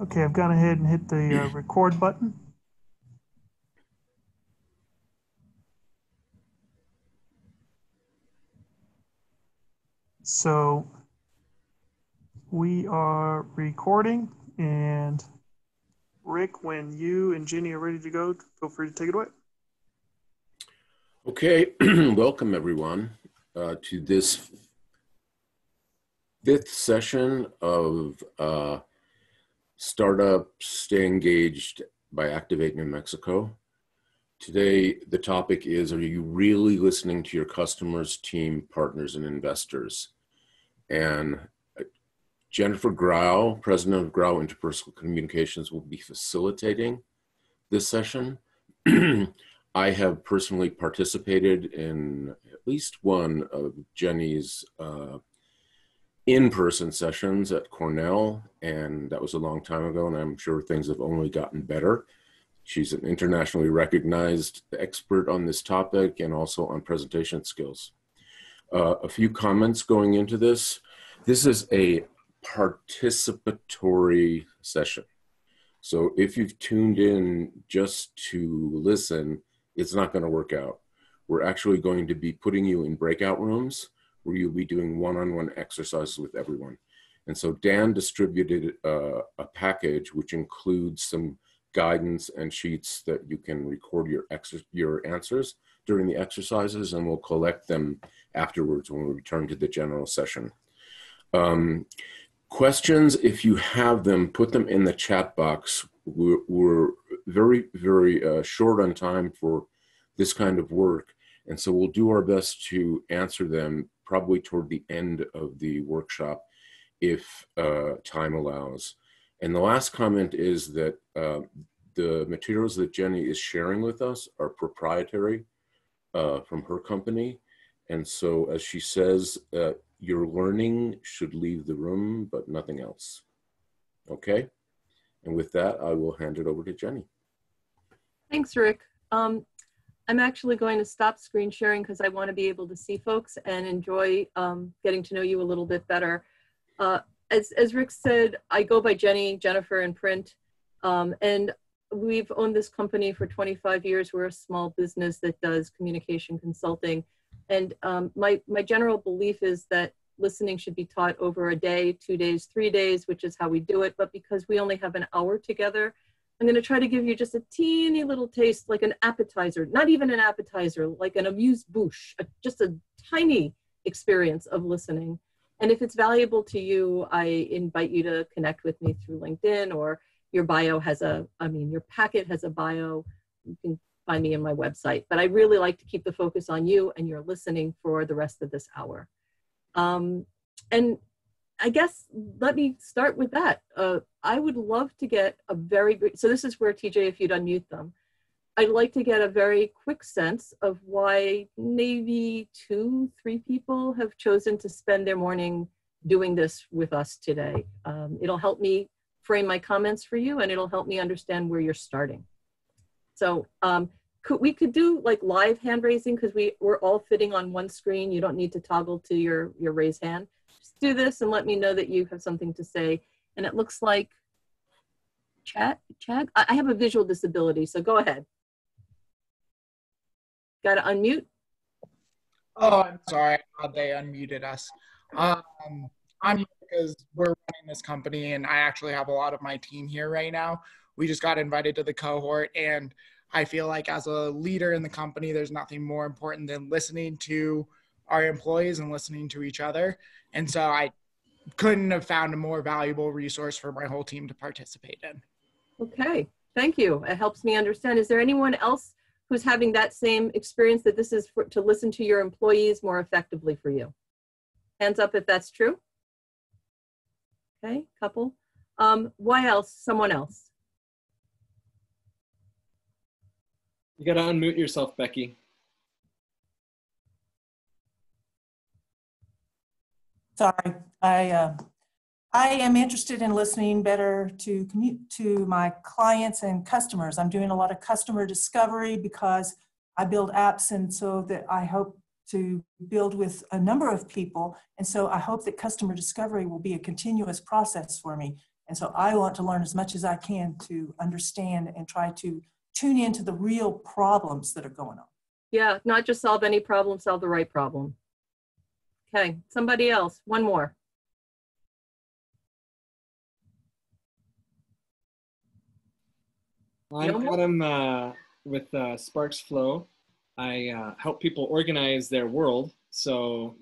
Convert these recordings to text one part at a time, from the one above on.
Okay, I've gone ahead and hit the record button. So we are recording, and Rick, when you and Jenny are ready to go, feel free to take it away. Okay, welcome everyone to this fifth session of Startups Stay Engaged by Activate New Mexico. Today, the topic is, are you really listening to your customers, team, partners, and investors? And Jennie Grau, President of Grau Interpersonal Communications, will be facilitating this session. I have personally participated in at least one of Jenny's in-person sessions at Cornell, and that was a long time ago, and I'm sure things have only gotten better. She's an internationally recognized expert on this topic and also on presentation skills. A few comments going into this. This is a participatory session. So if you've tuned in just to listen, it's not going to work out. We're actually going to be putting you in breakout rooms where you'll be doing one-on-one exercises with everyone. And so Dan distributed a package which includes some guidance and sheets that you can record your answers during the exercises, and we'll collect them afterwards when we return to the general session. Questions, if you have them, put them in the chat box. We're very, very short on time for this kind of work, and so we'll do our best to answer them probably toward the end of the workshop if time allows. And the last comment is that the materials that Jenny is sharing with us are proprietary from her company, and so as she says, your learning should leave the room, but nothing else. Okay? And with that, I will hand it over to Jenny. Thanks, Rick. I'm actually going to stop screen sharing because I want to be able to see folks and enjoy getting to know you a little bit better. As Rick said, I go by Jenny, Jennifer in print, and we've owned this company for 25 years. We're a small business that does communication consulting. And my general belief is that listening should be taught over a day, 2 days, 3 days, which is how we do it. But because we only have an hour together, I'm going to try to give you just a teeny little taste, like an appetizer, not even an appetizer, like an amuse-bouche, just a tiny experience of listening. And if it's valuable to you, I invite you to connect with me through LinkedIn, or your bio has your packet has a bio. You can find me on my website, but I really like to keep the focus on you and your listening for the rest of this hour. And I guess let me start with that. I would love to get a so this is where TJ, if you'd unmute them, I'd like to get a very quick sense of why maybe 2, 3 people have chosen to spend their morning doing this with us today. It'll help me frame my comments for you, and it'll help me understand where you're starting. So we could do like live hand raising, because we're all fitting on one screen. You don't need to toggle to your raise hand. Just do this and let me know that you have something to say. And it looks like Chad, I have a visual disability, so go ahead. Got to unmute. Oh, I'm sorry. They unmuted us. I'm here because we're running this company, and I actually have a lot of my team here right now. We just got invited to the cohort, and I feel like as a leader in the company, there's nothing more important than listening to our employees and listening to each other. And so I couldn't have found a more valuable resource for my whole team to participate in. Okay, thank you. It helps me understand. Is there anyone else who's having that same experience, that this is to listen to your employees more effectively for you? Hands up if that's true. Okay, couple. Why else? Someone else. You got to unmute yourself, Becky. Sorry, I am interested in listening better to my clients and customers. I'm doing a lot of customer discovery because I build apps, and so that I hope to build with a number of people. And so I hope that customer discovery will be a continuous process for me. And so I want to learn as much as I can to understand and try to tune into the real problems that are going on. Yeah, not just solve any problem, solve the right problem. Okay, somebody else, one more. I'm Adam with Sparks Flow. I help people organize their world, so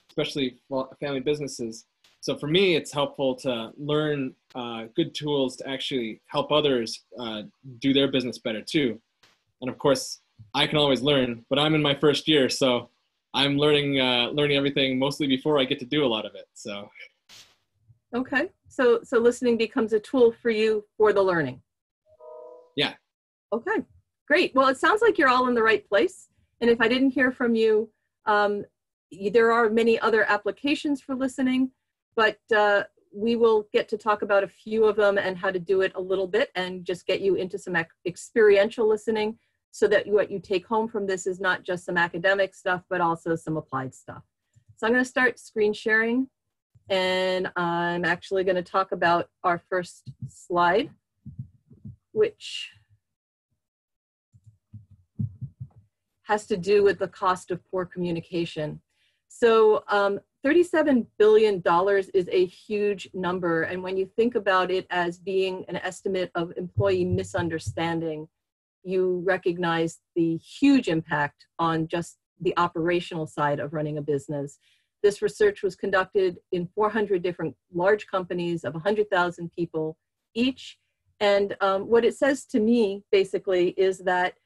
especially family businesses. So for me, it's helpful to learn good tools to actually help others do their business better too. And of course, I can always learn, but I'm in my first year, so I'm learning everything mostly before I get to do a lot of it. So. Okay, so listening becomes a tool for you for the learning. Yeah. Okay, great. Well, it sounds like you're all in the right place. And if I didn't hear from you, there are many other applications for listening, but we will get to talk about a few of them and how to do it a little bit and just get you into some experiential listening so that what you take home from this is not just some academic stuff, but also some applied stuff. So I'm going to start screen sharing, and I'm actually going to talk about our first slide, which has to do with the cost of poor communication. So $37 billion is a huge number. And when you think about it as being an estimate of employee misunderstanding, you recognize the huge impact on just the operational side of running a business. This research was conducted in 400 different large companies of 100,000 people each. And what it says to me, basically, is that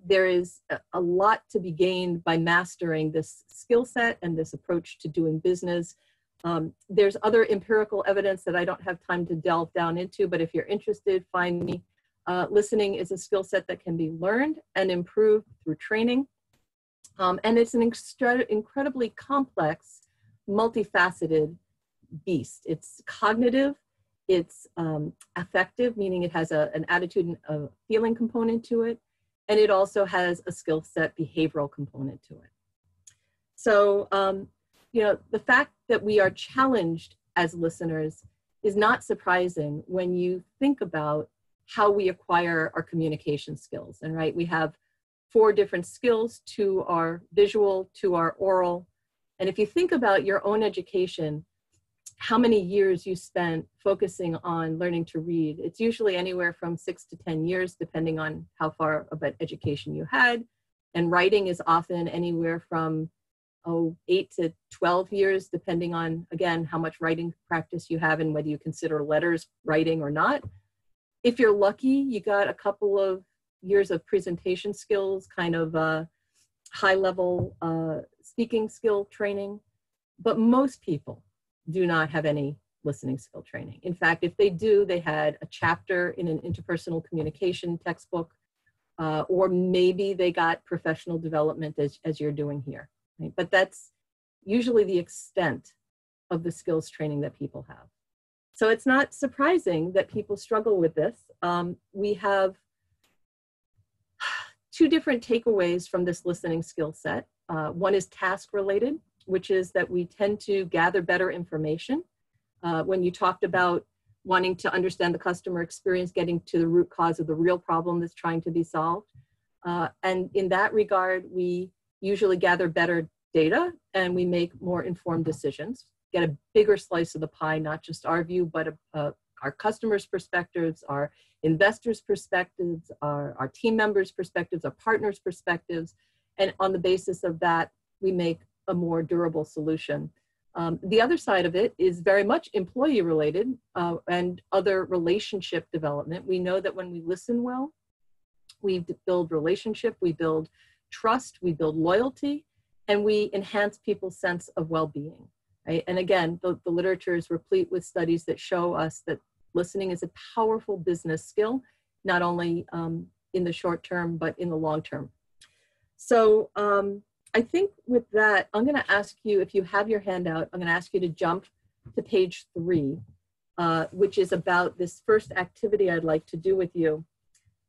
there is a lot to be gained by mastering this skill set and this approach to doing business. There's other empirical evidence that I don't have time to delve down into, but if you're interested, find me. Listening is a skill set that can be learned and improved through training. And it's an incredibly complex, multifaceted beast. It's cognitive, it's affective, meaning it has an attitude and a feeling component to it. And it also has a skill set behavioral component to it. So, the fact that we are challenged as listeners is not surprising when you think about how we acquire our communication skills. And right, we have 4 different skills: 2 are visual, 2 are oral. And if you think about your own education, how many years you spent focusing on learning to read, it's usually anywhere from 6 to 10 years, depending on how far of an education you had. And writing is often anywhere from 8 to 12 years, depending on, again, how much writing practice you have and whether you consider letters writing or not. If you're lucky, you got a couple of years of presentation skills, kind of high-level speaking skill training. But most people do not have any listening skill training. In fact, if they do, they had a chapter in an interpersonal communication textbook, or maybe they got professional development as you're doing here. Right? But that's usually the extent of the skills training that people have. So it's not surprising that people struggle with this. We have 2 different takeaways from this listening skill set. One is task related, which is that we tend to gather better information. When you talked about wanting to understand the customer experience, getting to the root cause of the real problem that's trying to be solved. And in that regard, we usually gather better data and we make more informed decisions, get a bigger slice of the pie, not just our view, but our customers' perspectives, our investors' perspectives, our team members' perspectives, our partners' perspectives. And on the basis of that, we make a more durable solution. The other side of it is very much employee related and other relationship development. We know that when we listen well, we build relationship, we build trust, we build loyalty, and we enhance people's sense of well-being. Right? And again, the literature is replete with studies that show us that listening is a powerful business skill, not only in the short term, but in the long term. So I think with that, I'm going to ask you, if you have your handout, I'm going to ask you to jump to page 3, which is about this first activity I'd like to do with you.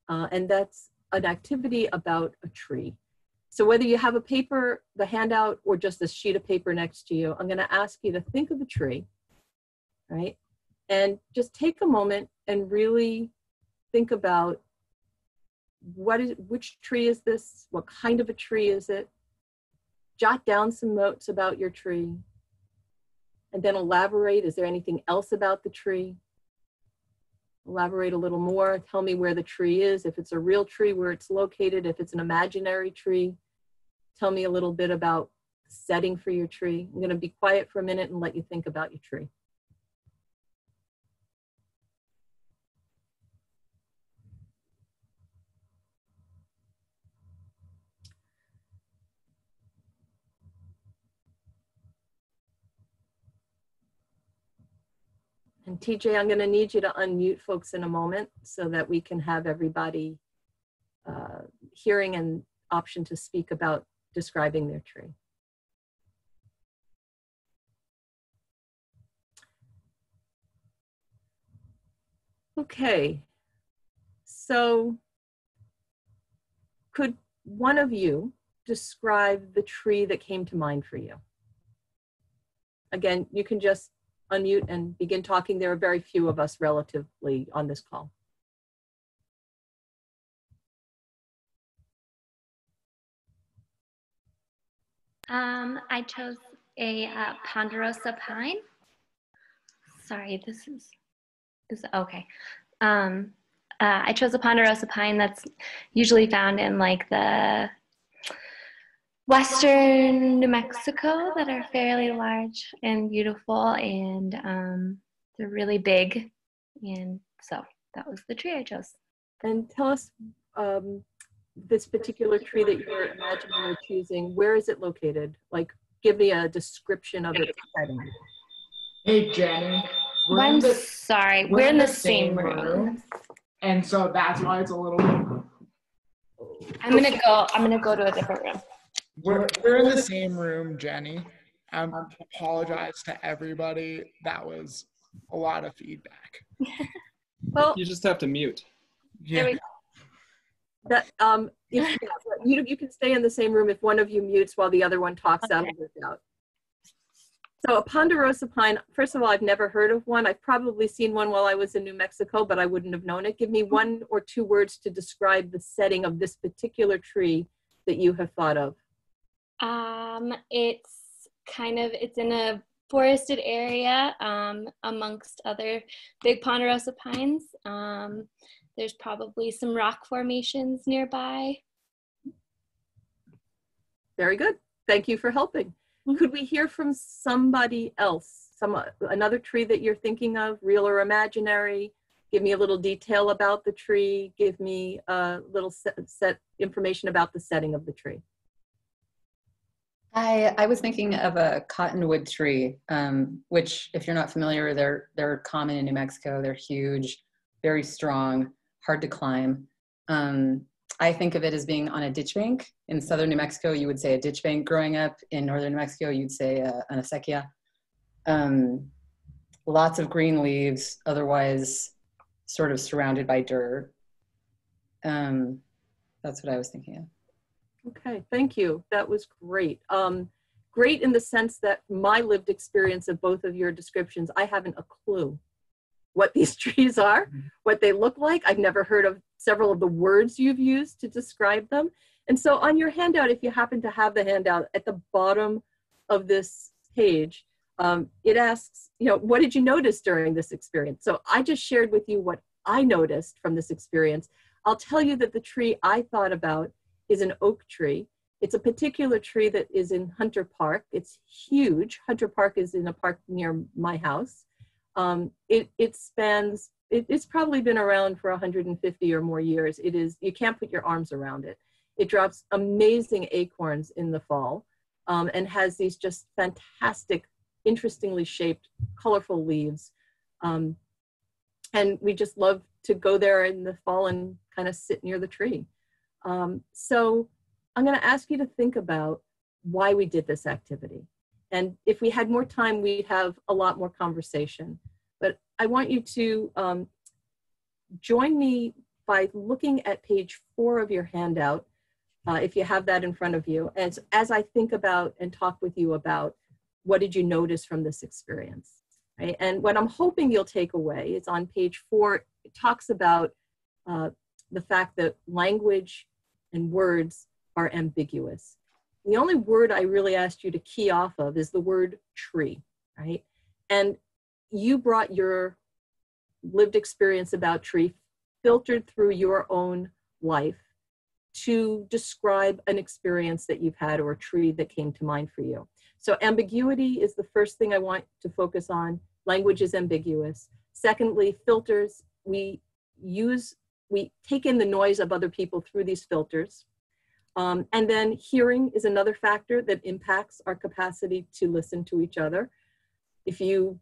And that's an activity about a tree. So whether you have a paper, the handout, or just a sheet of paper next to you, I'm going to ask you to think of a tree, right? And just take a moment and really think about which tree is this? What kind of a tree is it? Jot down some notes about your tree, and then elaborate. Is there anything else about the tree? Elaborate a little more. Tell me where the tree is. If it's a real tree, where it's located. If it's an imaginary tree, tell me a little bit about the setting for your tree. I'm going to be quiet for a minute and let you think about your tree. And TJ, I'm going to need you to unmute folks in a moment so that we can have everybody hearing an option to speak about describing their tree. Okay, so could one of you describe the tree that came to mind for you? Again, you can just unmute and begin talking. There are very few of us relatively on this call. I chose a ponderosa pine. Sorry, this is okay. I chose a ponderosa pine that's usually found in like the western New Mexico that are fairly large and beautiful, and they're really big. And so that was the tree I chose. And tell us this particular tree that you're imagining or choosing, where is it located? Like, give me a description of its setting. Hey, Jenny. I'm sorry, we're in the same room. And so that's why it's a little bit. I'm gonna go to a different room. We're in the same room, Jenny. I apologize to everybody. That was a lot of feedback. Well, You just have to mute. Yeah. There we go. that you can stay in the same room if one of you mutes while the other one talks. That'll work out. So a ponderosa pine, first of all, I've never heard of one. I've probably seen one while I was in New Mexico, but I wouldn't have known it. Give me one or two words to describe the setting of this particular tree that you have thought of. It's in a forested area amongst other big ponderosa pines. There's probably some rock formations nearby. Very good. Thank you for helping. Could we hear from somebody else? Another tree that you're thinking of, real or imaginary? Give me a little detail about the tree. Give me a little set information about the setting of the tree. I was thinking of a cottonwood tree, which, if you're not familiar, they're common in New Mexico. They're huge, very strong, hard to climb. I think of it as being on a ditch bank. In southern New Mexico, you would say a ditch bank. Growing up in northern New Mexico, you'd say an acequia. Lots of green leaves, otherwise sort of surrounded by dirt. That's what I was thinking of. Okay, thank you. That was great. Great in the sense that my lived experience of both of your descriptions, I haven't a clue what these trees are, what they look like. I've never heard of several of the words you've used to describe them. And so on your handout, if you happen to have the handout, at the bottom of this page, it asks, what did you notice during this experience? So I just shared with you what I noticed from this experience. I'll tell you that the tree I thought about is an oak tree. It's a particular tree that is in Hunter Park. It's huge. Hunter Park is in a park near my house. It's probably been around for 150 or more years. You can't put your arms around it. It drops amazing acorns in the fall and has these just fantastic, interestingly shaped, colorful leaves. And we just love to go there in the fall and kind of sit near the tree. So I'm going to ask you to think about why we did this activity. And if we had more time, we'd have a lot more conversation. But I want you to join me by looking at page 4 of your handout, if you have that in front of you, as I think about and talk with you about what did you notice from this experience. right? And what I'm hoping you'll take away is on page 4, it talks about the fact that language and words are ambiguous. The only word I really asked you to key off of is the word tree, right? And you brought your lived experience about tree filtered through your own life to describe an experience that you've had or a tree that came to mind for you. So ambiguity is the first thing I want to focus on. Language is ambiguous. Secondly, filters, we take in the noise of other people through these filters. And then hearing is another factor that impacts our capacity to listen to each other. If you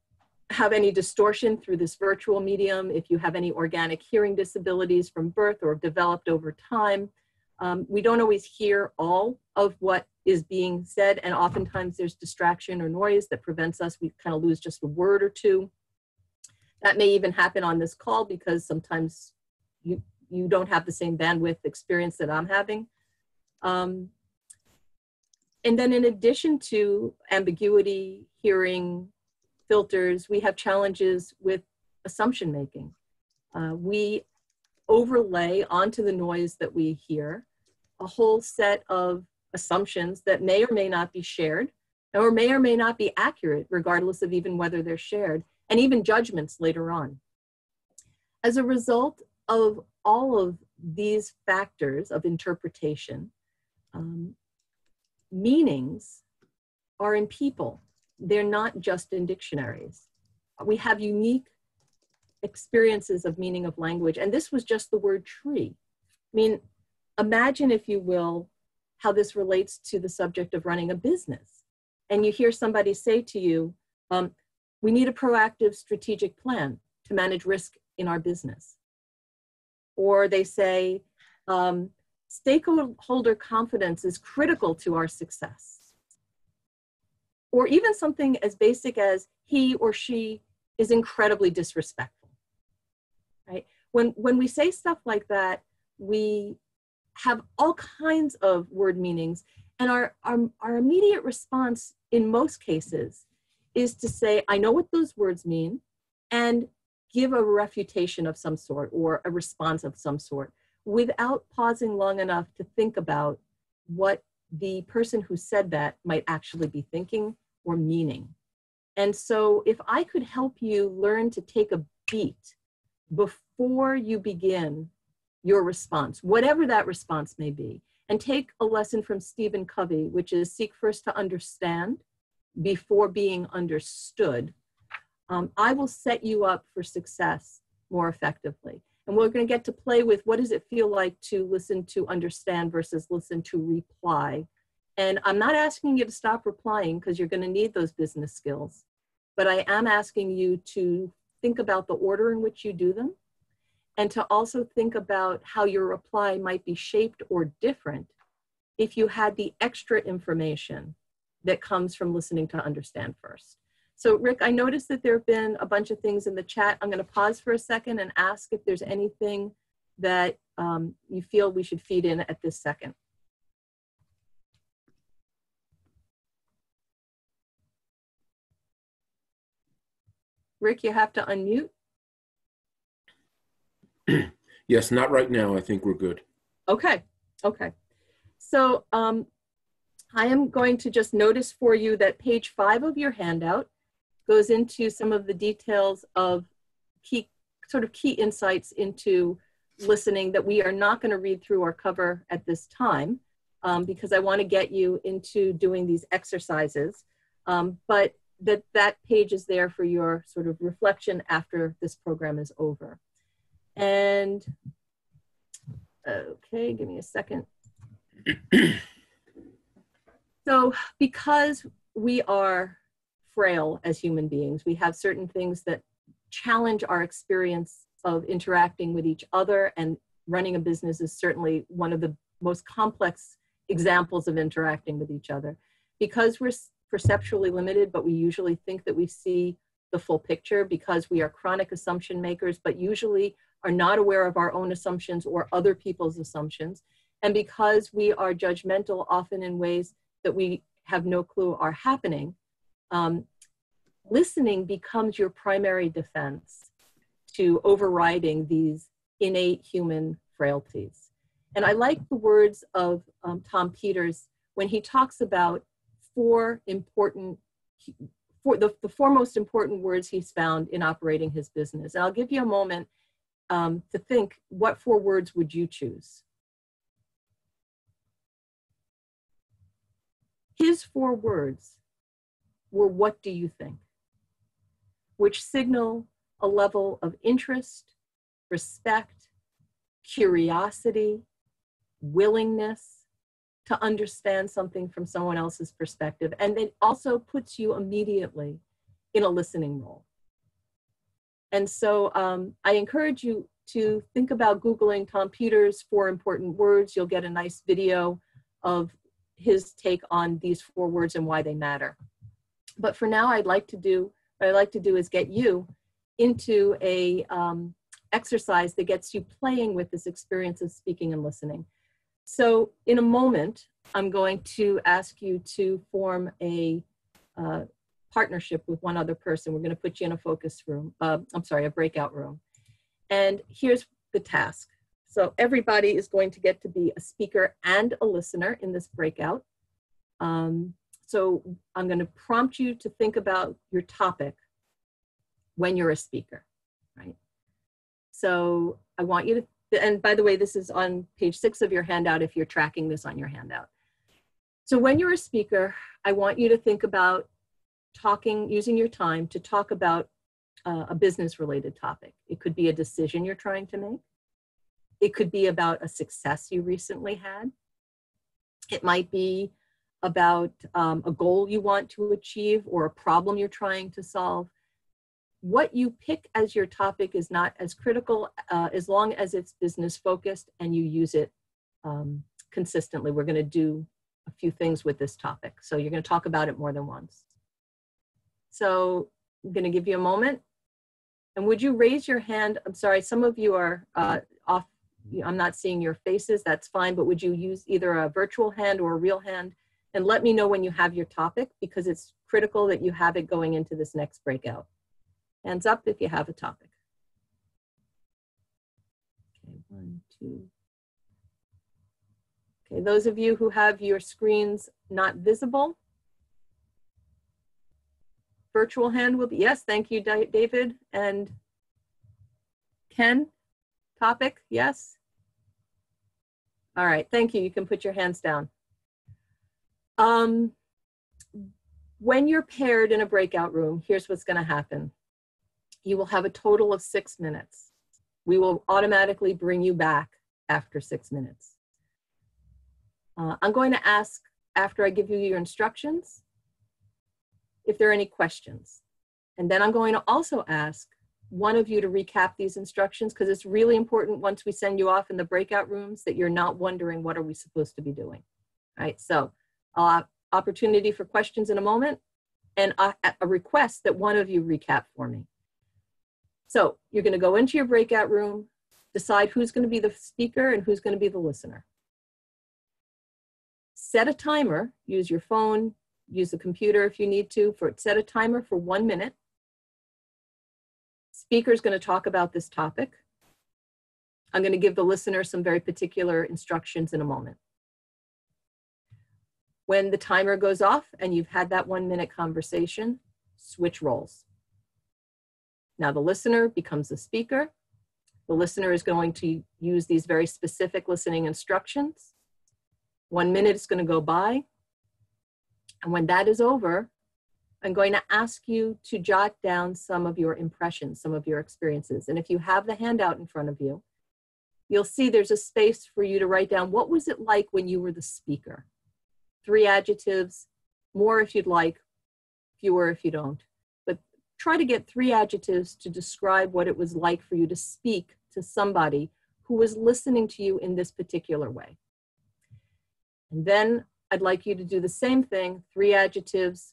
have any distortion through this virtual medium, if you have any organic hearing disabilities from birth or developed over time, we don't always hear all of what is being said, and oftentimes there's distraction or noise that prevents us. We kind of lose just a word or two. That may even happen on this call because sometimes you don't have the same bandwidth experience that I'm having. And then in addition to ambiguity, hearing, filters, we have challenges with assumption making. We overlay onto the noise that we hear a whole set of assumptions that may or may not be shared or may not be accurate, regardless of even whether they're shared, and even judgments later on. As a result of all of these factors of interpretation, meanings are in people. They're not just in dictionaries. We have unique experiences of meaning of language, and this was just the word tree. I mean, imagine, if you will, how this relates to the subject of running a business. And you hear somebody say to you, we need a proactive strategic plan to manage risk in our business. Or they say, stakeholder confidence is critical to our success. Or even something as basic as he or she is incredibly disrespectful, right? When we say stuff like that, we have all kinds of word meanings, and our immediate response in most cases is to say, I know what those words mean, and give a refutation of some sort or a response of some sort without pausing long enough to think about what the person who said that might actually be thinking or meaning. And so if I could help you learn to take a beat before you begin your response, whatever that response may be, and take a lesson from Stephen Covey, which is seek first to understand before being understood, I will set you up for success more effectively. And we're going to get to play with what does it feel like to listen to understand versus listen to reply. And I'm not asking you to stop replying because you're going to need those business skills, but I am asking you to think about the order in which you do them, and to also think about how your reply might be shaped or different if you had the extra information that comes from listening to understand first. So Rick, I noticed that there have been a bunch of things in the chat. I'm going to pause for a second and ask if there's anything that you feel we should feed in at this second. Rick, you have to unmute. Yes, not right now. I think we're good. Okay, okay. So I am going to just notice for you that page 5 of your handout goes into some of the details of key insights into listening that we are not going to read through or cover at this time because I want to get you into doing these exercises. But that page is there for your sort of reflection after this program is over. And okay, give me a second. So because we are frail as human beings, we have certain things that challenge our experience of interacting with each other, and running a business is certainly one of the most complex examples of interacting with each other. Because we're perceptually limited, but we usually think that we see the full picture, because we are chronic assumption makers, but usually are not aware of our own assumptions or other people's assumptions, and because we are judgmental often in ways that we have no clue are happening, listening becomes your primary defense to overriding these innate human frailties. And I like the words of Tom Peters when he talks about the four most important words he's found in operating his business. And I'll give you a moment to think, what 4 words would you choose? His 4 words were, what do you think? Which signal a level of interest, respect, curiosity, willingness to understand something from someone else's perspective. And it also puts you immediately in a listening role. And so I encourage you to think about Googling Tom Peters' 4 important words. You'll get a nice video of his take on these 4 words and why they matter. But for now, what I'd like to do is get you into a exercise that gets you playing with this experience of speaking and listening. So in a moment, I'm going to ask you to form a partnership with one other person. We're going to put you in a focus room, a breakout room. And here's the task. So everybody is going to get to be a speaker and a listener in this breakout. So I'm going to prompt you to think about your topic when you're a speaker, right? So I want you to, and by the way, this is on page 6 of your handout if you're tracking this on your handout. So when you're a speaker, I want you to think about using your time to talk about a business-related topic. It could be a decision you're trying to make. It could be about a success you recently had. It might be about a goal you want to achieve or a problem you're trying to solve. What you pick as your topic is not as critical as long as it's business focused and you use it consistently. We're going to do a few things with this topic. So you're going to talk about it more than once. So I'm going to give you a moment. And would you raise your hand? I'm sorry, some of you are off. I'm not seeing your faces. That's fine. But would you use either a virtual hand or a real hand? And let me know when you have your topic, because it's critical that you have it going into this next breakout. Hands up if you have a topic. Okay, 1, 2. Okay, those of you who have your screens not visible, virtual hand will be, yes, thank you, David. And Ken, topic, yes? All right, thank you. You can put your hands down. When you're paired in a breakout room, here's what's going to happen. You will have a total of 6 minutes. We will automatically bring you back after 6 minutes. I'm going to ask, after I give you your instructions, if there are any questions. And then I'm going to also ask one of you to recap these instructions, because it's really important once we send you off in the breakout rooms that you're not wondering what are we supposed to be doing. All right, so opportunity for questions in a moment, and a request that one of you recap for me. So you're going to go into your breakout room, decide who's going to be the speaker and who's going to be the listener. Set a timer, use your phone, use the computer if you need to, set a timer for 1 minute. Speaker's going to talk about this topic. I'm going to give the listener some very particular instructions in a moment. When the timer goes off and you've had that 1 minute conversation, switch roles. Now the listener becomes the speaker. The listener is going to use these very specific listening instructions. 1 minute is going to go by. And when that is over, I'm going to ask you to jot down some of your impressions, some of your experiences. And if you have the handout in front of you, you'll see there's a space for you to write down, what was it like when you were the speaker? 3 adjectives, more if you'd like, fewer if you don't. But try to get 3 adjectives to describe what it was like for you to speak to somebody who was listening to you in this particular way. And then I'd like you to do the same thing, 3 adjectives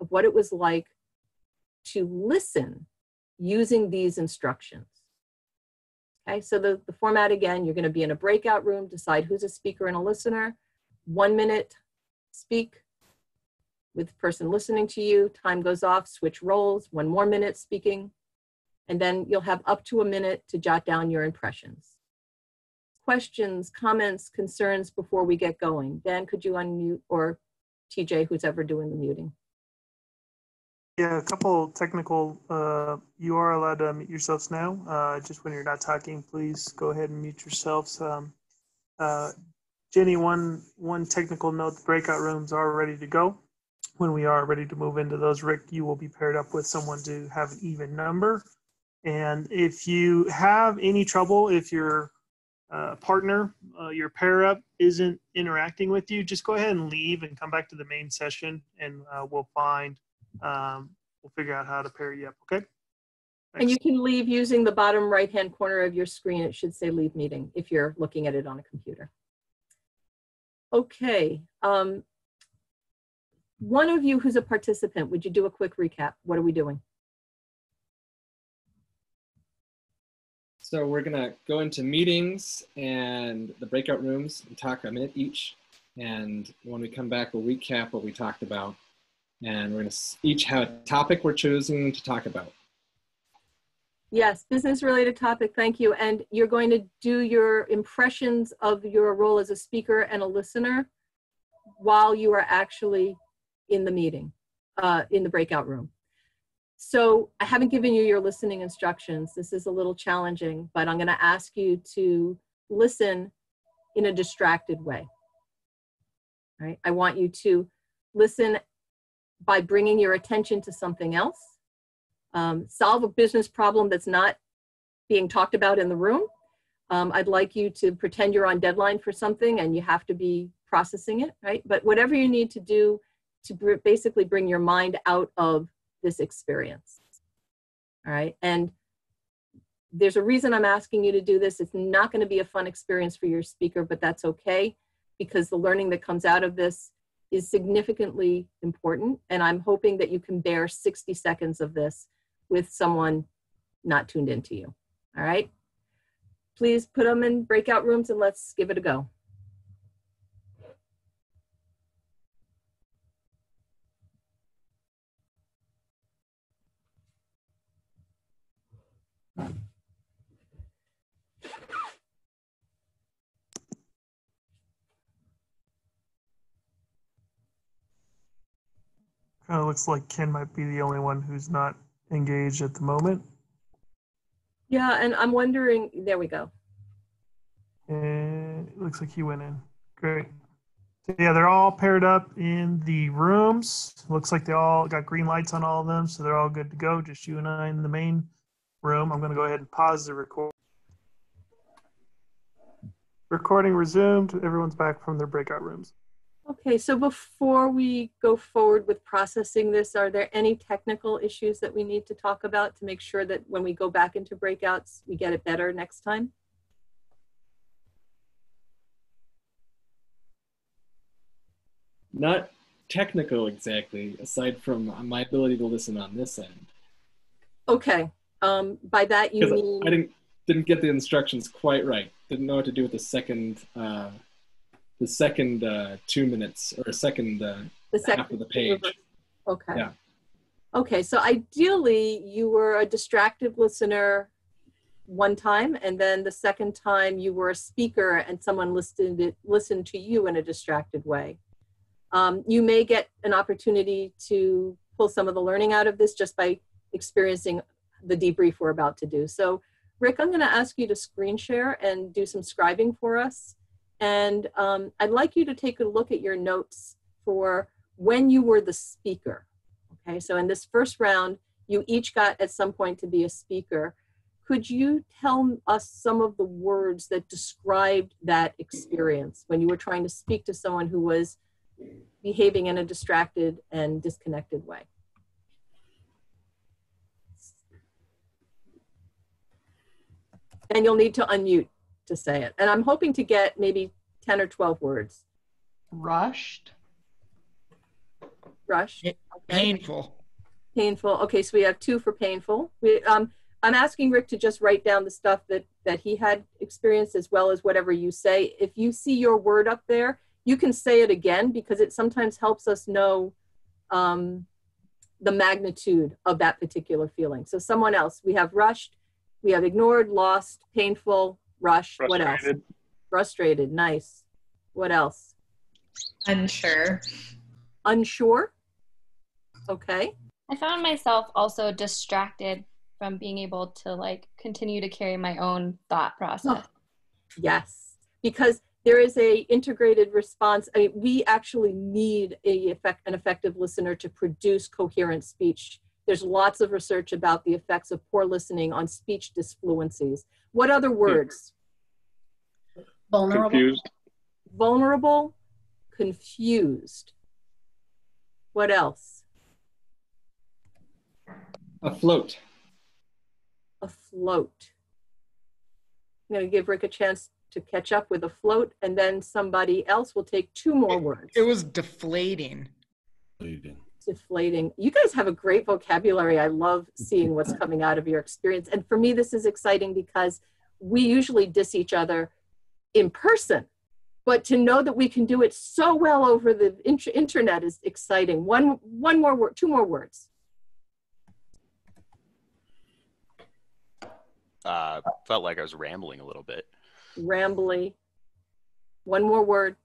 of what it was like to listen using these instructions. Okay, so the format again, you're going to be in a breakout room, decide who's a speaker and a listener. 1 minute, speak. with the person listening to you. Time goes off, switch roles, 1 more minute speaking, and then you'll have up to a minute to jot down your impressions. Questions, comments, concerns before we get going? Dan, could you unmute, or TJ, who's ever doing the muting? Yeah, a couple technical, you are allowed to unmute yourselves now. Just when you're not talking, please go ahead and mute yourselves. Jenny, one technical note, the breakout rooms are ready to go. When we are ready to move into those, Rick, you will be paired up with someone to have an even number. And if you have any trouble, if your partner, your pair up isn't interacting with you, just go ahead and leave and come back to the main session, and we'll figure out how to pair you up, okay? Thanks. And you can leave using the bottom right-hand corner of your screen. It should say leave meeting if you're looking at it on a computer. Okay. One of you who's a participant, would you do a quick recap? What are we doing? So we're gonna go into meetings and the breakout rooms and talk a minute each. And when we come back, we'll recap what we talked about. And we're gonna each have a topic we're choosing to talk about. Yes, business related topic, thank you. And you're going to do your impressions of your role as a speaker and a listener while you are actually in the meeting, in the breakout room. So I haven't given you your listening instructions. This is a little challenging, but I'm going to ask you to listen in a distracted way. Right? I want you to listen by bringing your attention to something else. Solve a business problem that's not being talked about in the room. I'd like you to pretend you're on deadline for something and you have to be processing it, right? But whatever you need to do to basically bring your mind out of this experience, all right? And there's a reason I'm asking you to do this. It's not going to be a fun experience for your speaker, but that's okay, because the learning that comes out of this is significantly important. And I'm hoping that you can bear 60 seconds of this with someone not tuned into you, all right? Please put them in breakout rooms and let's give it a go. Kind of looks like Ken might be the only one who's not engaged at the moment. Yeah, and I'm wondering, there we go. And it looks like he went in. Great. So yeah, they're all paired up in the rooms. Looks like they all got green lights on all of them, so they're all good to go. Just you and I in the main room. I'm going to go ahead and pause the record. Recording resumed. Everyone's back from their breakout rooms. Okay, so before we go forward with processing this, are there any technical issues that we need to talk about to make sure that when we go back into breakouts, we get it better next time? Not technical exactly, aside from my ability to listen on this end. Okay, by that you mean? I didn't get the instructions quite right. Didn't know what to do with the second 2 minutes, or second half of the page. Okay. Yeah. Okay, so ideally you were a distracted listener one time, and then the second time you were a speaker and someone listened to you in a distracted way. You may get an opportunity to pull some of the learning out of this just by experiencing the debrief we're about to do. So Rick, I'm going to ask you to screen share and do some scribing for us. And I'd like you to take a look at your notes for when you were the speaker. Okay, so in this first round, you each got at some point to be a speaker. Could you tell us some of the words that described that experience when you were trying to speak to someone who was behaving in a distracted and disconnected way? And you'll need to unmute to say it. And I'm hoping to get maybe 10 or 12 words. Rushed. Rushed. Okay. Painful. Painful. Okay, so we have 2 for painful. I'm asking Rick to just write down the stuff that he had experienced, as well as whatever you say. If you see your word up there, you can say it again, because it sometimes helps us know the magnitude of that particular feeling. So someone else, we have rushed, we have ignored, lost, painful, rushed. What else? Frustrated. Nice. What else? Unsure. Unsure. Okay. I found myself also distracted from being able to like continue to carry my own thought process. Yes, because there is a integrated response. I mean, we actually need an effective listener to produce coherent speech. There's lots of research about the effects of poor listening on speech disfluencies. What other words? Vulnerable. Confused. Vulnerable, confused. What else? Afloat. Afloat. I'm going to give Rick a chance to catch up with afloat, and then somebody else will take two more words. It was deflating. Deflating. You guys have a great vocabulary. I love seeing what's coming out of your experience. And for me, this is exciting because we usually diss each other in person, but to know that we can do it so well over the internet is exciting. One more word, two more words. Felt like I was rambling a little bit. Rambly. One more word.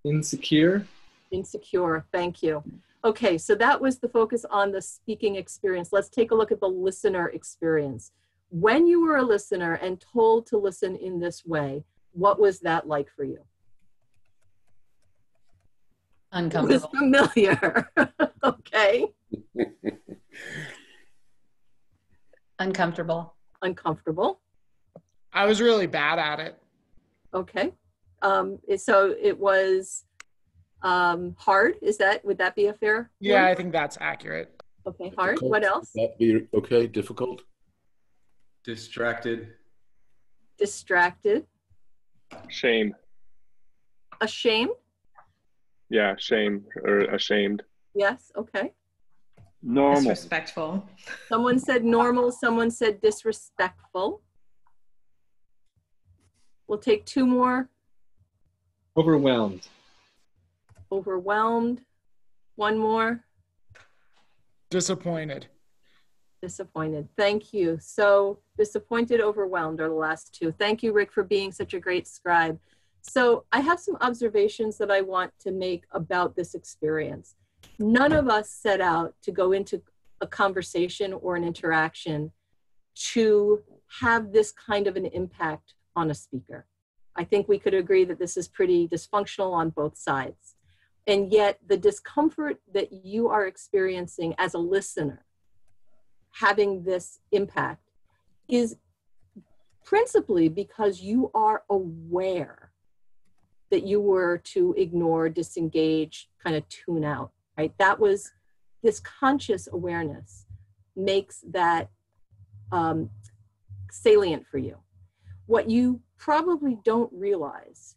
Insecure. Insecure. Thank you. Okay, so that was the focus on the speaking experience. Let's take a look at the listener experience. When you were a listener and told to listen in this way, what was that like for you? Uncomfortable. It was familiar. Okay. Uncomfortable. Uncomfortable. I was really bad at it. Okay. So it was hard. Would that be a fair Yeah, word? I think that's accurate. Okay, hard. Difficult. What else? Would that be okay? Difficult? Distracted. Distracted. Shame. Ashamed. Yeah, shame or ashamed. Yes. Okay. Normal. Disrespectful. Someone said normal. Someone said disrespectful. We'll take two more. Overwhelmed. Overwhelmed. One more. Disappointed. Disappointed. Thank you. So disappointed, overwhelmed are the last two. Thank you, Rick, for being such a great scribe. So I have some observations that I want to make about this experience. None of us set out to go into a conversation or an interaction to have this kind of an impact on a speaker. I think we could agree that this is pretty dysfunctional on both sides. And yet the discomfort that you are experiencing as a listener, having this impact, is principally because you are aware that you were to ignore, disengage, kind of tune out, right? That was this conscious awareness makes that salient for you. What you probably don't realize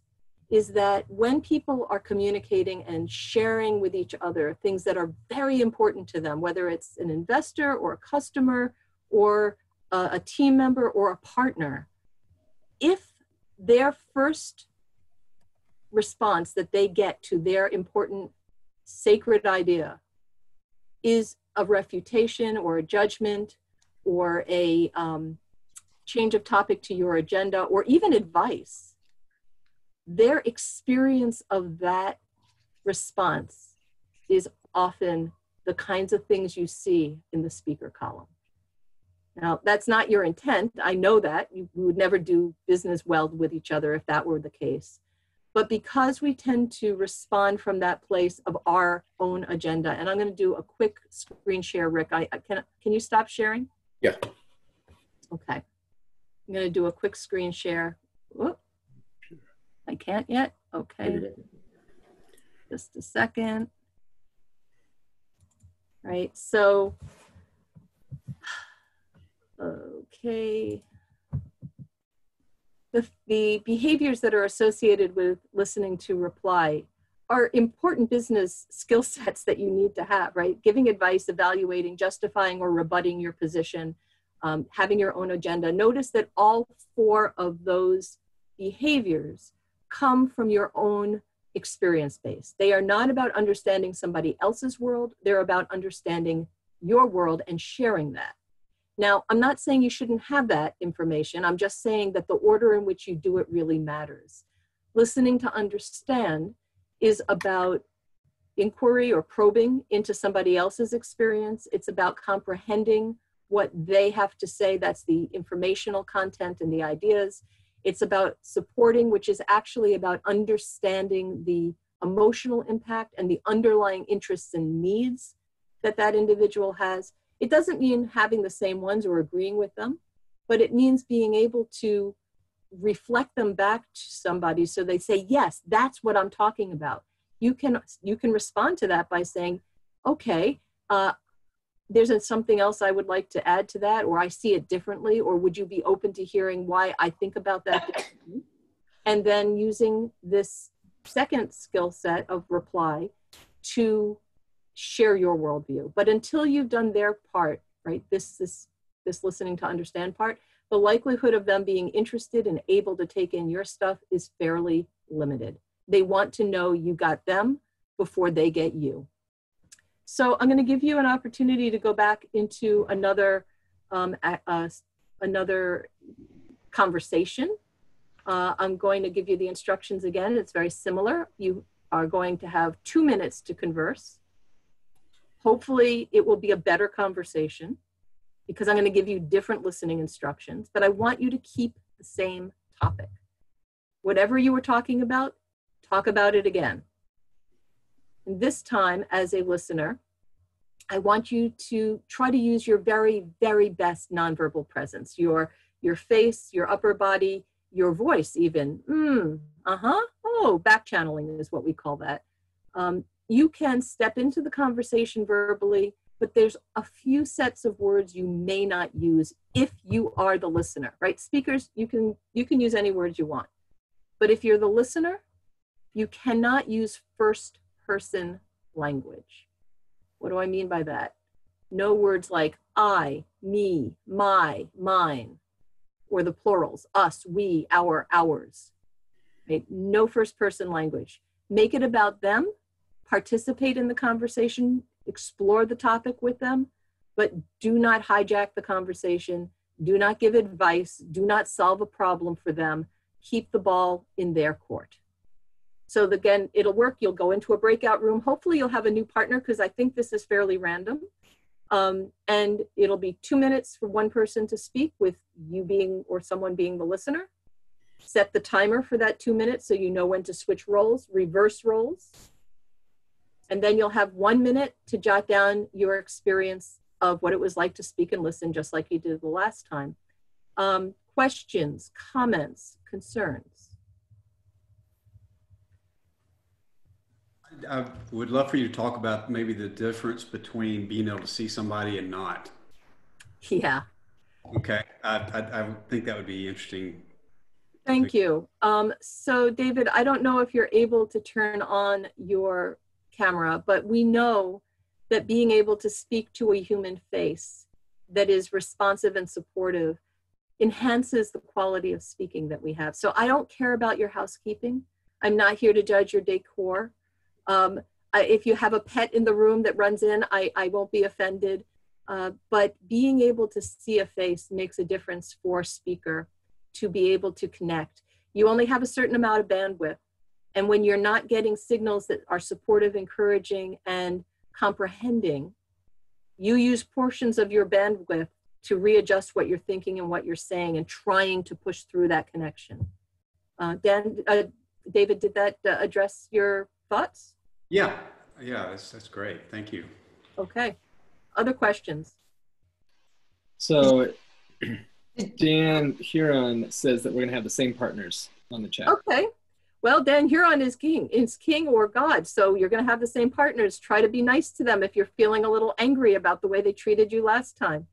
is that when people are communicating and sharing with each other things that are very important to them, whether it's an investor or a customer or a team member or a partner, if their first response that they get to their important sacred idea is a refutation or a judgment or a change of topic to your agenda or even advice, their experience of that response is often the kinds of things you see in the speaker column. Now, that's not your intent. I know that. We would never do business well with each other if that were the case. But because we tend to respond from that place of our own agenda, and I'm going to do a quick screen share, Rick. Can you stop sharing? Yeah. Okay. I'm going to do a quick screen share. Whoop. I can't yet. Okay. Just a second. Right. So, okay. The behaviors that are associated with listening to reply are important business skill sets that you need to have, right? Giving advice, evaluating, justifying or rebutting your position, having your own agenda. Notice that all four of those behaviors come from your own experience-based. They are not about understanding somebody else's world. They're about understanding your world and sharing that. Now, I'm not saying you shouldn't have that information. I'm just saying that the order in which you do it really matters. Listening to understand is about inquiry or probing into somebody else's experience. It's about comprehending what they have to say. That's the informational content and the ideas. It's about supporting, which is actually about understanding the emotional impact and the underlying interests and needs that that individual has. It doesn't mean having the same ones or agreeing with them, but it means being able to reflect them back to somebody so they say, yes, that's what I'm talking about. You can respond to that by saying, okay, there's something else I would like to add to that, or I see it differently, or would you be open to hearing why I think about that differently? And then using this second skill set of reply to share your worldview. But until you've done their part, right, this listening to understand part, the likelihood of them being interested and able to take in your stuff is fairly limited. They want to know you got them before they get you. So I'm going to give you an opportunity to go back into another conversation. I'm going to give you the instructions again. It's very similar. You are going to have 2 minutes to converse. Hopefully it will be a better conversation because I'm going to give you different listening instructions, but I want you to keep the same topic. Whatever you were talking about, talk about it again. And this time, as a listener, I want you to try to use your very, very best nonverbal presence, your face, your upper body, your voice even. Oh, back channeling is what we call that. You can step into the conversation verbally, but there's a few sets of words you may not use if you are the listener, right? Speakers, you can use any words you want. But if you're the listener, you cannot use first person language. What do I mean by that? No words like I, me, my, mine, or the plurals, us, we, our, ours. Right? No first person language. Make it about them, participate in the conversation, explore the topic with them, but do not hijack the conversation. Do not give advice. Do not solve a problem for them. Keep the ball in their court. So again, it'll work. You'll go into a breakout room. Hopefully you'll have a new partner because I think this is fairly random. And it'll be 2 minutes for one person to speak with you being, or someone being the listener. Set the timer for that 2 minutes so you know when to switch roles, reverse roles. And then you'll have 1 minute to jot down your experience of what it was like to speak and listen, just like you did the last time. Questions, comments, concerns? I would love for you to talk about maybe the difference between being able to see somebody and not. Yeah. Okay. I think that would be interesting. Thank you. So David, I don't know if you're able to turn on your camera, but we know that being able to speak to a human face that is responsive and supportive enhances the quality of speaking that we have. So I don't care about your housekeeping. I'm not here to judge your decor. If you have a pet in the room that runs in, I won't be offended. But being able to see a face makes a difference for a speaker to be able to connect. You only have a certain amount of bandwidth. And when you're not getting signals that are supportive, encouraging, and comprehending, you use portions of your bandwidth to readjust what you're thinking and what you're saying and trying to push through that connection. David, did that address your thoughts? Yeah, that's great. Thank you. Okay. Other questions? So Dan Huron says that we're going to have the same partners on the chat. Okay. Well, Dan Huron is king or God. So you're going to have the same partners. Try to be nice to them if you're feeling a little angry about the way they treated you last time.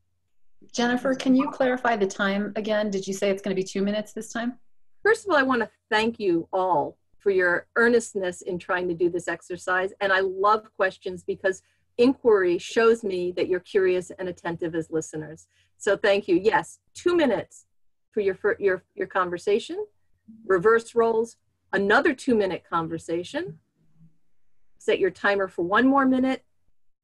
Jennifer, can you clarify the time again? Did you say it's going to be 2 minutes this time? First of all, I want to thank you all for your earnestness in trying to do this exercise. And I love questions because inquiry shows me that you're curious and attentive as listeners. So thank you. Yes, 2 minutes for your conversation, reverse roles, another 2-minute conversation. Set your timer for 1 more minute.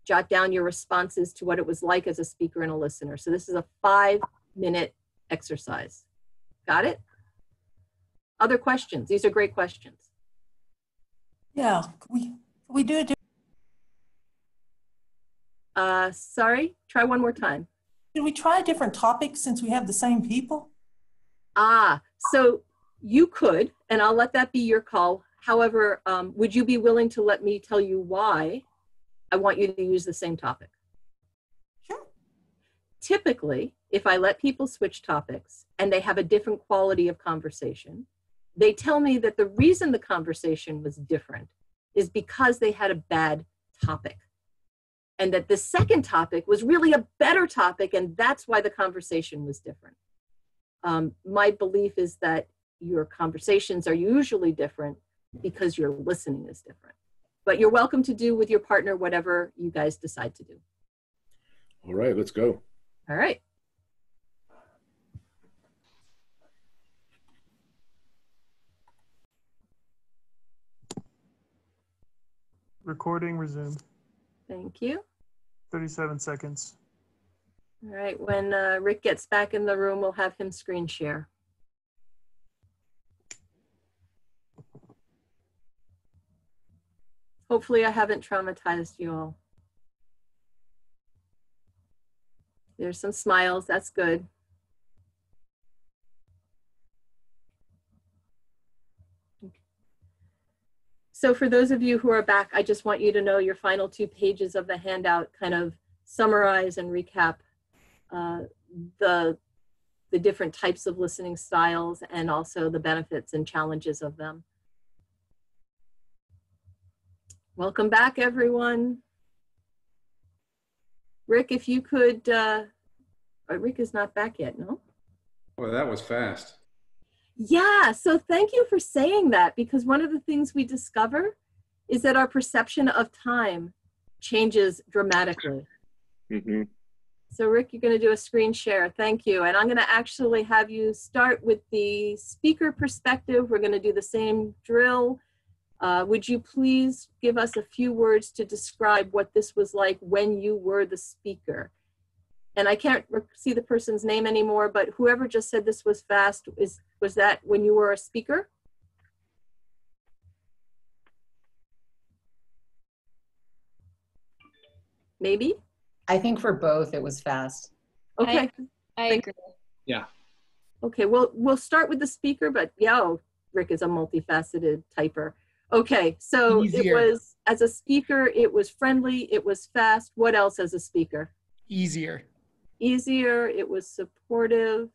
Jot down your responses to what it was like as a speaker and a listener. So this is a 5-minute exercise. Got it? Other questions? These are great questions. Yeah, we do it. Sorry, try one more time. Did we try a different topic since we have the same people? So you could, and I'll let that be your call. However, would you be willing to let me tell you why I want you to use the same topic? Sure. Typically, if I let people switch topics and they have a different quality of conversation, they tell me that the reason the conversation was different is because they had a bad topic. And that the second topic was really a better topic, and that's why the conversation was different. My belief is that your conversations are usually different because your listening is different. But you're welcome to do with your partner whatever you guys decide to do. All right, let's go. All right. Recording resumed. Thank you. 37 seconds. All right, when Rick gets back in the room, we'll have him screen share. Hopefully I haven't traumatized you all. There's some smiles, that's good. So for those of you who are back, I just want you to know your final 2 pages of the handout kind of summarize and recap the different types of listening styles and also the benefits and challenges of them. Welcome back, everyone. Rick, if you could, Rick is not back yet, no? Well, that was fast. Yeah, so thank you for saying that, because one of the things we discover is that our perception of time changes dramatically. Mm-hmm. So Rick, you're going to do a screen share. Thank you. And I'm going to actually have you start with the speaker perspective. We're going to do the same drill. Would you please give us a few words to describe what this was like when you were the speaker? And I can't see the person's name anymore, but whoever just said this was fast, was that when you were a speaker? Maybe? I think for both it was fast. Okay. I agree. Yeah. Okay, well, we'll start with the speaker, but yeah, Rick is a multifaceted typer. Okay, so Easier. It was, as a speaker, it was friendly, it was fast. What else as a speaker? Easier. Easier, it was supportive.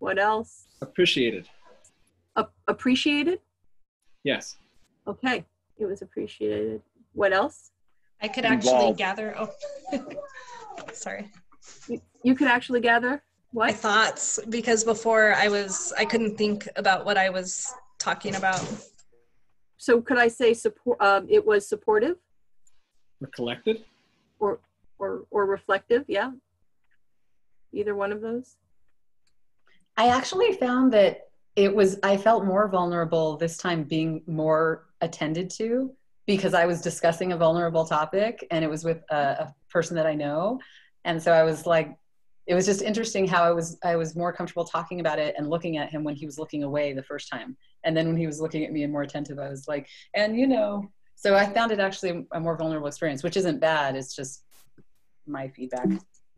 What else? Appreciated. Appreciated? Yes. Okay, it was appreciated. What else? I could actually Involved. gather, sorry. You could actually gather My what? thoughts, because before I couldn't think about what I was talking about. So could I say support? It was supportive Or collected. or reflective? Yeah. Either one of those. I actually found that I felt more vulnerable this time being more attended to, because I was discussing a vulnerable topic and it was with a person that I know. And so I was like, it was just interesting how I was more comfortable talking about it and looking at him when he was looking away the first time. And then when he was looking at me and more attentive, I was like, and so I found it actually a more vulnerable experience, which isn't bad. It's just my feedback.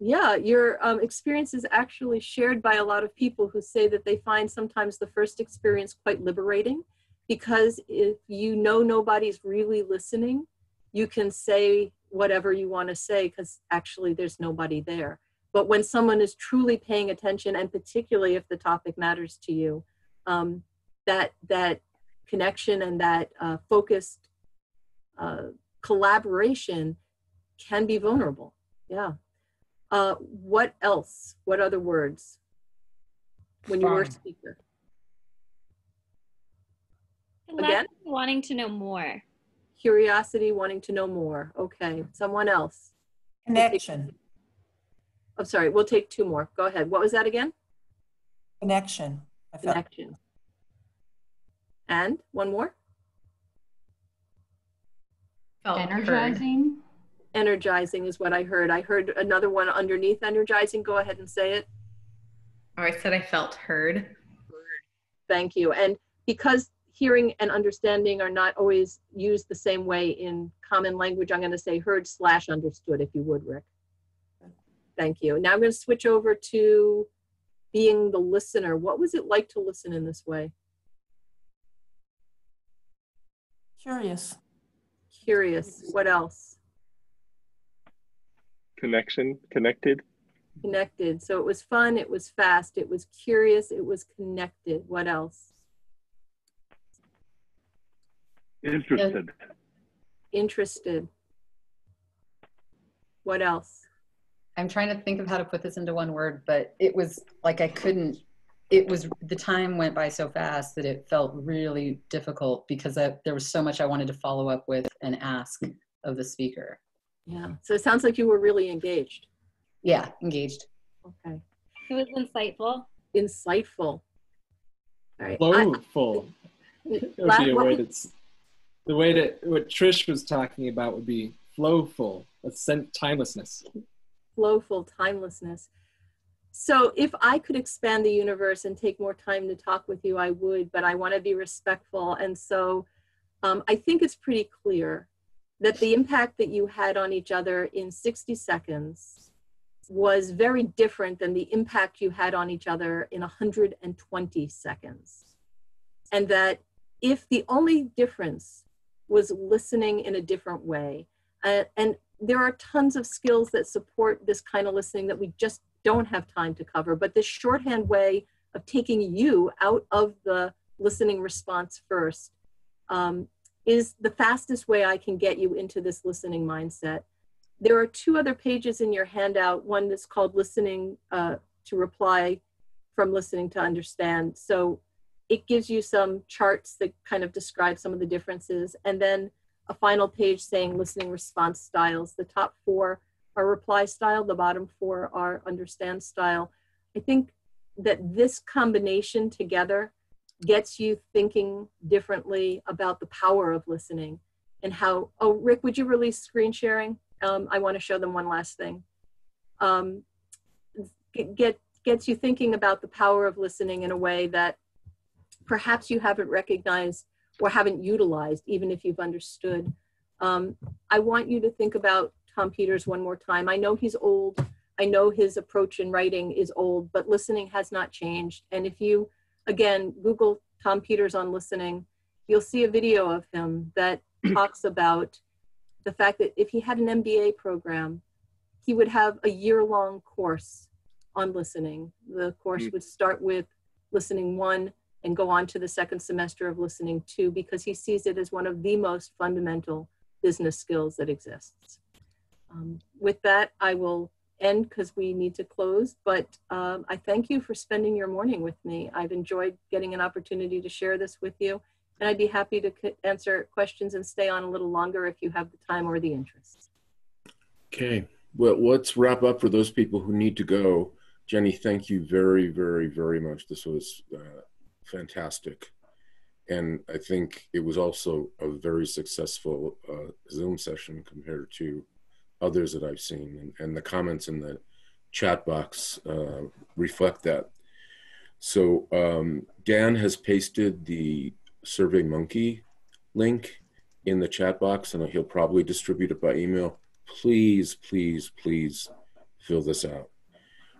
Yeah, your experience is actually shared by a lot of people who say that they find sometimes the first experience quite liberating, because if you know nobody's really listening, you can say whatever you want to say because actually there's nobody there. But when someone is truly paying attention, and particularly if the topic matters to you, that connection and that focused collaboration can be vulnerable. Yeah. What else? What other words? When you were a Fun. speaker. Again? Wanting to know more. Curiosity, wanting to know more. Okay. Someone else. Connection. I'm sorry. We'll take 2 more. Go ahead. What was that again? Connection. I felt Connection. And one more? Energizing. Energizing is what I heard. I heard another one underneath energizing. Go ahead and say it. Oh, I said I felt heard. Thank you. And because hearing and understanding are not always used the same way in common language, I'm going to say heard/understood, if you would, Rick. Thank you. Now I'm going to switch over to being the listener. What was it like to listen in this way? Curious. Curious. What else? Connected. Connected. So it was fun, it was fast, it was curious, it was connected. What else? Interested. Interested. What else? I'm trying to think of how to put this into one word, but it was like I couldn't, it was, the time went by so fast that it felt really difficult because there was so much I wanted to follow up with and ask of the speaker. Yeah, so it sounds like you were really engaged. Yeah, engaged. Okay. It was insightful. Insightful. All right. Flowful. It would be a way that's, the way that what Trish was talking about would be flowful, timelessness. Flowful, timelessness. So if I could expand the universe and take more time to talk with you, I would, but I want to be respectful. And so I think it's pretty clear that the impact that you had on each other in 60 seconds was very different than the impact you had on each other in 120 seconds. And that if the only difference was listening in a different way, and there are tons of skills that support this kind of listening that we just don't have time to cover, but this shorthand way of taking you out of the listening response first is the fastest way I can get you into this listening mindset. There are two other pages in your handout, one that's called listening to reply from listening to understand. So it gives you some charts that kind of describe some of the differences. And then a final page saying listening response styles. The top 4 are reply style, the bottom 4 are understand style. I think that this combination together gets you thinking differently about the power of listening and how, oh, Rick, would you release screen sharing? I want to show them one last thing. Gets you thinking about the power of listening in a way that perhaps you haven't recognized or haven't utilized, even if you've understood. I want you to think about Tom Peters one more time. I know he's old. I know his approach in writing is old, but listening has not changed. And if you, again, Google Tom Peters on listening, you'll see a video of him that talks about the fact that if he had an MBA program, he would have a year-long course on listening. The course would start with listening 1 and go on to the second semester of listening 2, because he sees it as one of the most fundamental business skills that exists. With that, I will end because we need to close, but I thank you for spending your morning with me. I've enjoyed getting an opportunity to share this with you, and I'd be happy to answer questions and stay on a little longer if you have the time or the interest. Okay, well, let's wrap up for those people who need to go. Jenny, thank you very, very, very much. This was fantastic. And I think it was also a very successful Zoom session compared to others that I've seen. And the comments in the chat box reflect that. So Dan has pasted the SurveyMonkey link in the chat box, and he'll probably distribute it by email. Please, please, please fill this out.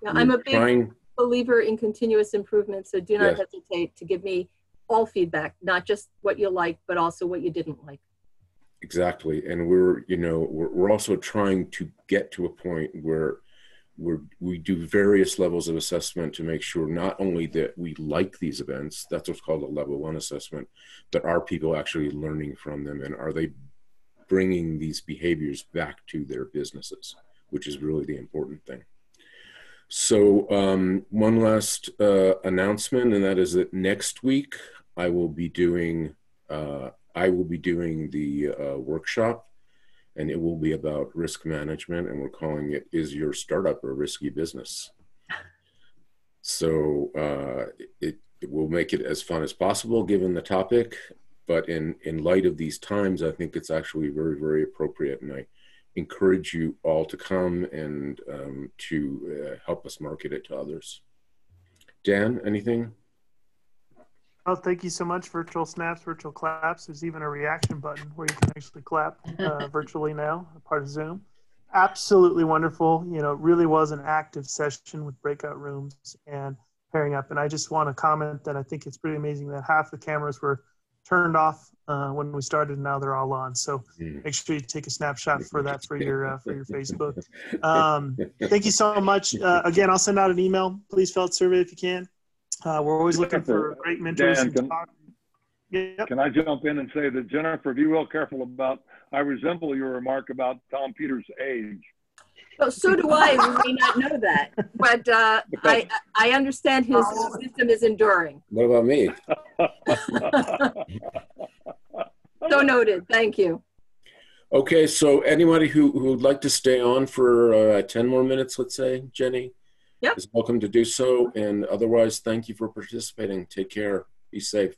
Yeah, I'm a big believer in continuous improvement, so do not hesitate to give me all feedback, not just what you liked, but also what you didn't like. Exactly, and we're also trying to get to a point where we do various levels of assessment to make sure not only that we like these events, that's what's called a level 1 assessment, but are people actually learning from them, and are they bringing these behaviors back to their businesses, which is really the important thing. So one last announcement, and that is that next week I will be doing the workshop, and it will be about risk management, and we're calling it "Is Your Startup a Risky Business?" So it will make it as fun as possible given the topic, but in light of these times, I think it's actually very, very appropriate, and I encourage you all to come and to help us market it to others. Dan, anything? Oh, thank you so much. Virtual snaps, virtual claps. There's even a reaction button where you can actually clap virtually now, a part of Zoom. Absolutely wonderful. You know, it really was an active session with breakout rooms and pairing up. And I just want to comment that I think it's pretty amazing that half the cameras were turned off when we started, and now they're all on. So make sure you take a snapshot for that for your Facebook. Thank you so much. Again, I'll send out an email. Please fill out the survey if you can. We're always looking for great mentors. Dan, can I jump in and say that, Jennifer, be real careful about, I resemble your remark about Tom Peters' age. Well, so do I. We may not know that, but I understand his system is enduring. What about me? So noted. Thank you. Okay, so anybody who would like to stay on for 10 more minutes, let's say, Jenny, yep, is welcome to do so. And otherwise, thank you for participating. Take care. Be safe.